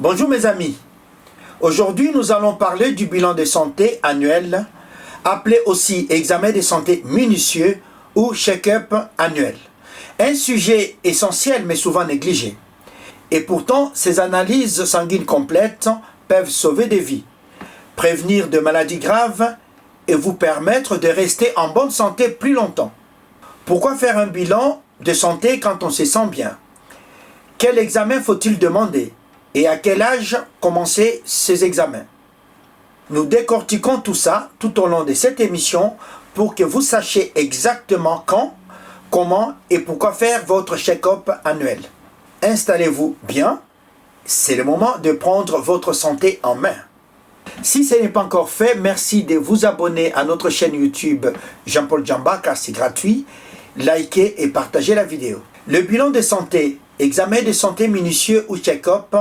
Bonjour mes amis, aujourd'hui nous allons parler du bilan de santé annuel, appelé aussi examen de santé minutieux ou check-up annuel. Un sujet essentiel mais souvent négligé. Et pourtant, ces analyses sanguines complètes peuvent sauver des vies, prévenir de maladies graves et vous permettre de rester en bonne santé plus longtemps. Pourquoi faire un bilan de santé quand on se sent bien? Quel examen faut-il demander? Et à quel âge commencer ces examens? Nous décortiquons tout ça tout au long de cette émission pour que vous sachiez exactement quand, comment et pourquoi faire votre check-up annuel. Installez-vous bien, c'est le moment de prendre votre santé en main. Si ce n'est pas encore fait, merci de vous abonner à notre chaîne YouTube Jean-Paul Djamba car c'est gratuit. Likez et partagez la vidéo. Le bilan de santé, examen de santé minutieux ou check-up,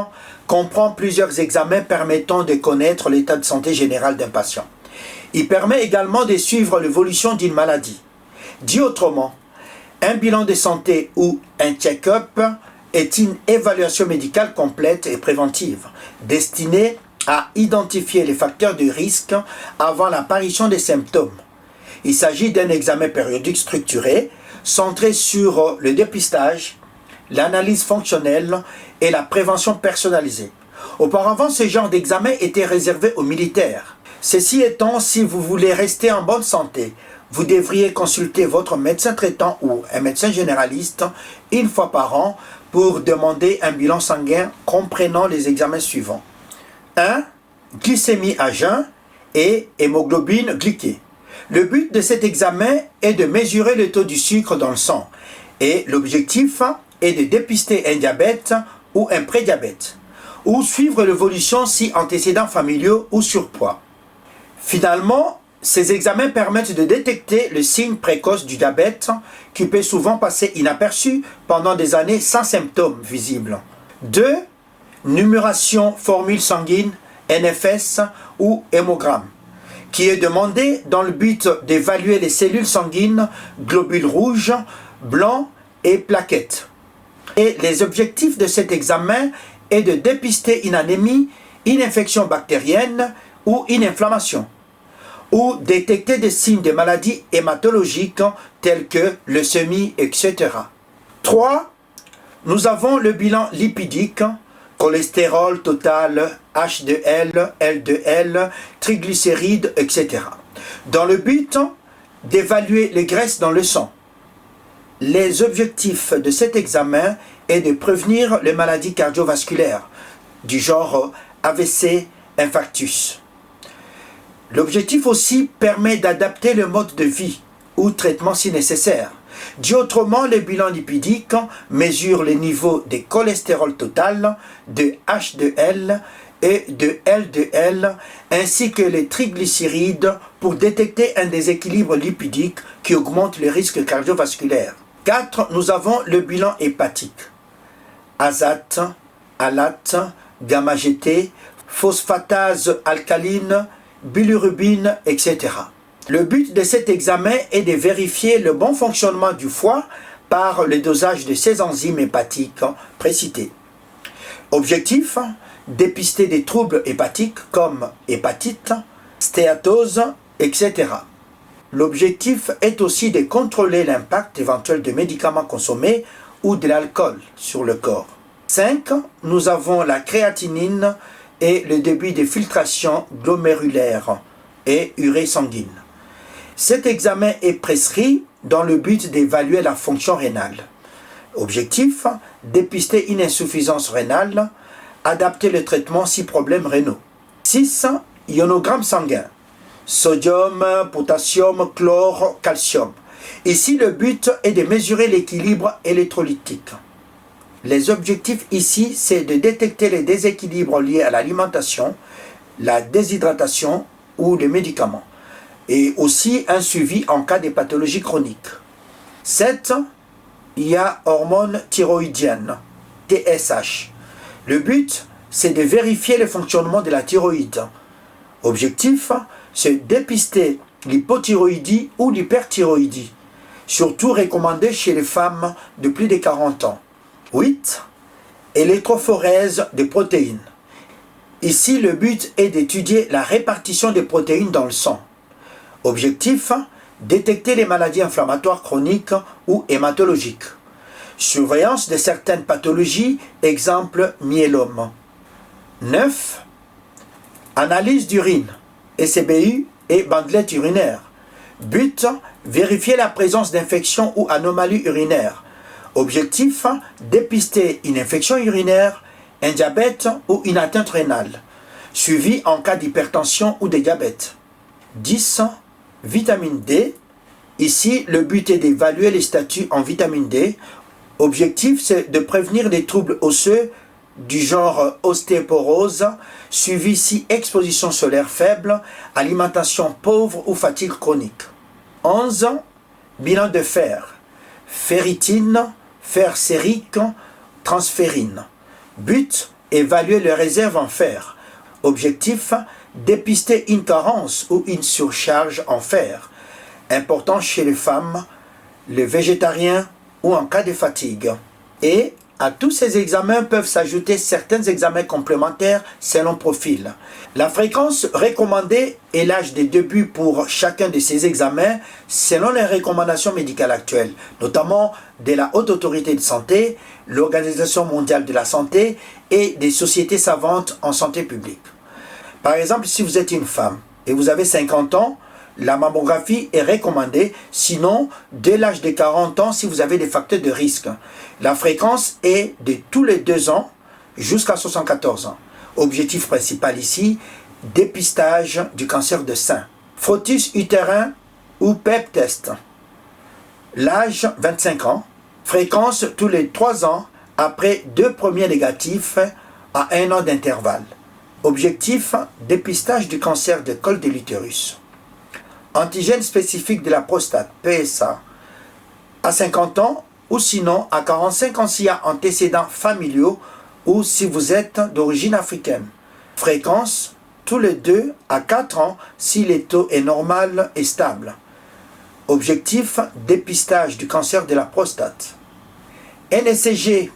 comprend plusieurs examens permettant de connaître l'état de santé général d'un patient. Il permet également de suivre l'évolution d'une maladie. Dit autrement, un bilan de santé ou un check-up est une évaluation médicale complète et préventive, destinée à identifier les facteurs de risque avant l'apparition des symptômes. Il s'agit d'un examen périodique structuré, centré sur le dépistage, l'analyse fonctionnelle et la prévention personnalisée. Auparavant, ce genre d'examen était réservé aux militaires. Ceci étant, si vous voulez rester en bonne santé, vous devriez consulter votre médecin traitant ou un médecin généraliste une fois par an pour demander un bilan sanguin comprenant les examens suivants. 1. Glycémie à jeun et hémoglobine glyquée. Le but de cet examen est de mesurer le taux du sucre dans le sang et l'objectif est de dépister un diabète ou un prédiabète ou suivre l'évolution si antécédents familiaux ou surpoids. Finalement, ces examens permettent de détecter le signe précoce du diabète qui peut souvent passer inaperçu pendant des années sans symptômes visibles. 2. Numération formule sanguine, NFS ou hémogramme, qui est demandé dans le but d'évaluer les cellules sanguines, globules rouges, blancs et plaquettes. Et les objectifs de cet examen est de dépister une anémie, une infection bactérienne ou une inflammation, ou détecter des signes de maladies hématologiques telles que leucémie, etc. 3. Nous avons le bilan lipidique, cholestérol total, HDL, LDL, triglycérides, etc. dans le but d'évaluer les graisses dans le sang. Les objectifs de cet examen est de prévenir les maladies cardiovasculaires du genre AVC, infarctus. L'objectif aussi permet d'adapter le mode de vie ou traitement si nécessaire. Dit autrement, le bilan lipidique mesure les niveaux de cholestérol total, de HDL et de LDL, ainsi que les triglycérides pour détecter un déséquilibre lipidique qui augmente le risque cardiovasculaire. 4. Nous avons le bilan hépatique. Azate, alate, gamma-GT, phosphatase alcaline, bilirubine, etc. Le but de cet examen est de vérifier le bon fonctionnement du foie par le dosage de ces enzymes hépatiques précités. Objectif, dépister des troubles hépatiques comme hépatite, stéatose, etc. L'objectif est aussi de contrôler l'impact éventuel de médicaments consommés ou de l'alcool sur le corps. 5. Nous avons la créatinine et le débit de filtration glomérulaire et urée sanguine. Cet examen est prescrit dans le but d'évaluer la fonction rénale. Objectif, dépister une insuffisance rénale, adapter le traitement si problèmes rénaux. 6. Ionogramme sanguin. Sodium, potassium, chlore, calcium. Ici, le but est de mesurer l'équilibre électrolytique. Les objectifs ici, c'est de détecter les déséquilibres liés à l'alimentation, la déshydratation ou les médicaments, et aussi un suivi en cas de pathologie chronique. 7. Il y a hormone thyroïdienne, TSH. Le but, c'est de vérifier le fonctionnement de la thyroïde. Objectif, c'est dépister l'hypothyroïdie ou l'hyperthyroïdie, surtout recommandé chez les femmes de plus de 40 ans. 8. Électrophorèse des protéines. Ici, le but est d'étudier la répartition des protéines dans le sang. Objectif, détecter les maladies inflammatoires chroniques ou hématologiques. Surveillance de certaines pathologies, exemple myélome. 9. Analyse d'urine, SCBU et bandelette urinaire. But, vérifier la présence d'infections ou anomalies urinaires. Objectif, dépister une infection urinaire, un diabète ou une atteinte rénale. Suivi en cas d'hypertension ou de diabète. 10. Vitamine D. Ici, le but est d'évaluer les statuts en vitamine D. Objectif, c'est de prévenir des troubles osseux du genre ostéoporose, suivi si exposition solaire faible, alimentation pauvre ou fatigue chronique. 11. Bilan de fer. Ferritine, fer sérique, transférine. But, évaluer les réserves en fer. Objectif, dépister une carence ou une surcharge en fer. Important chez les femmes, les végétariens ou en cas de fatigue. Et à tous ces examens peuvent s'ajouter certains examens complémentaires selon profil. La fréquence recommandée et l'âge de début pour chacun de ces examens selon les recommandations médicales actuelles, notamment de la Haute Autorité de Santé, l'Organisation mondiale de la santé et des sociétés savantes en santé publique. Par exemple, si vous êtes une femme et vous avez 50 ans, la mammographie est recommandée, sinon dès l'âge de 40 ans si vous avez des facteurs de risque. La fréquence est de tous les 2 ans jusqu'à 74 ans. Objectif principal ici, dépistage du cancer de sein. Frottis utérin ou PEP test. L'âge 25 ans. Fréquence tous les 3 ans après 2 premiers négatifs à 1 an d'intervalle. Objectif, dépistage du cancer de col de l'utérus. Antigène spécifique de la prostate, PSA, à 50 ans ou sinon à 45 ans s'il y a antécédents familiaux ou si vous êtes d'origine africaine. Fréquence, tous les 2 à 4 ans si le taux est normal et stable. Objectif, dépistage du cancer de la prostate. NSCG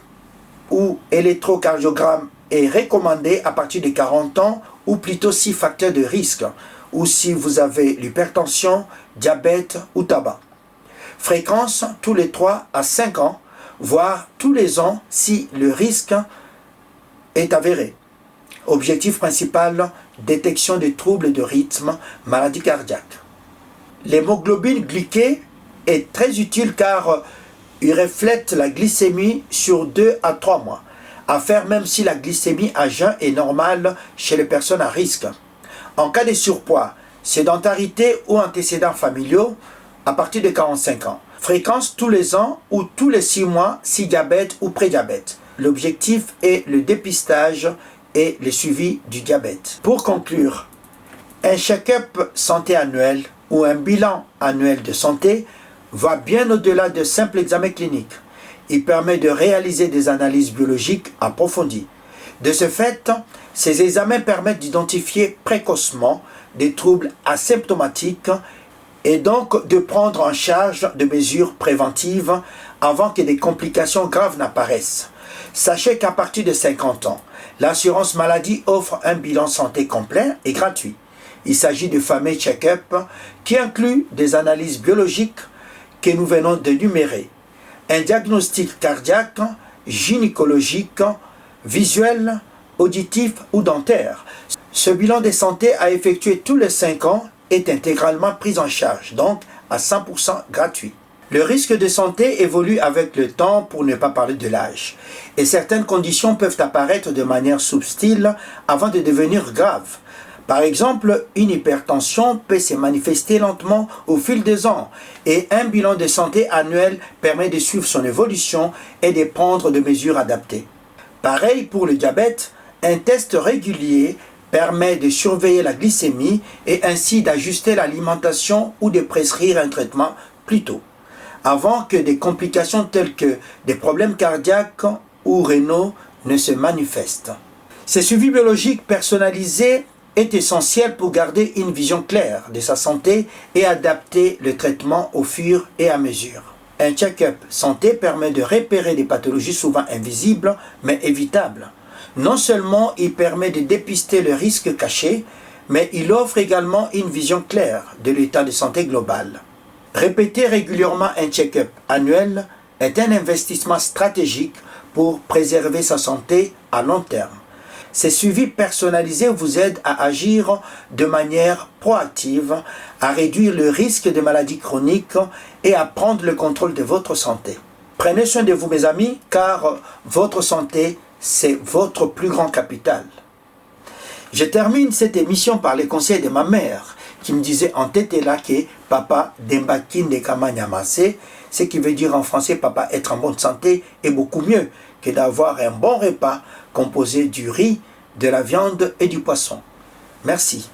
ou électrocardiogramme est recommandé à partir de 40 ans ou plutôt 6 facteurs de risque ou si vous avez l'hypertension, diabète ou tabac. Fréquence tous les 3 à 5 ans, voire tous les ans si le risque est avéré. Objectif principal, détection des troubles de rythme, maladie cardiaque. L'hémoglobine glyquée est très utile car il reflète la glycémie sur 2 à 3 mois, à faire même si la glycémie à jeun est normale chez les personnes à risque. En cas de surpoids, sédentarité ou antécédents familiaux, à partir de 45 ans. Fréquence tous les ans ou tous les 6 mois si diabète ou prédiabète. L'objectif est le dépistage et le suivi du diabète. Pour conclure, un check-up santé annuel ou un bilan annuel de santé va bien au-delà de simples examens cliniques. Il permet de réaliser des analyses biologiques approfondies. De ce fait, ces examens permettent d'identifier précocement des troubles asymptomatiques et donc de prendre en charge de mesures préventives avant que des complications graves n'apparaissent. Sachez qu'à partir de 50 ans, l'assurance maladie offre un bilan santé complet et gratuit. Il s'agit de fameux check-up qui inclut des analyses biologiques que nous venons de numérer, un diagnostic cardiaque, gynécologique, visuel, auditif ou dentaire. Ce bilan de santé à effectuer tous les 5 ans est intégralement pris en charge, donc à 100% gratuit. Le risque de santé évolue avec le temps pour ne pas parler de l'âge. Et certaines conditions peuvent apparaître de manière subtile avant de devenir graves. Par exemple, une hypertension peut se manifester lentement au fil des ans et un bilan de santé annuel permet de suivre son évolution et de prendre des mesures adaptées. Pareil pour le diabète, un test régulier permet de surveiller la glycémie et ainsi d'ajuster l'alimentation ou de prescrire un traitement plus tôt, avant que des complications telles que des problèmes cardiaques ou rénaux ne se manifestent. Ce suivi biologique personnalisé est essentiel pour garder une vision claire de sa santé et adapter le traitement au fur et à mesure. Un check-up santé permet de repérer des pathologies souvent invisibles mais évitables. Non seulement il permet de dépister le risque caché, mais il offre également une vision claire de l'état de santé global. Répéter régulièrement un check-up annuel est un investissement stratégique pour préserver sa santé à long terme. Ces suivis personnalisés vous aident à agir de manière proactive, à réduire le risque de maladies chroniques et à prendre le contrôle de votre santé. Prenez soin de vous, mes amis, car votre santé, c'est votre plus grand capital. Je termine cette émission par les conseils de ma mère, qui me disait en tête là que papa dembakin de kamanyamase, ce qui veut dire en français papa être en bonne santé est beaucoup mieux que d'avoir un bon repas composé du riz, de la viande et du poisson. Merci.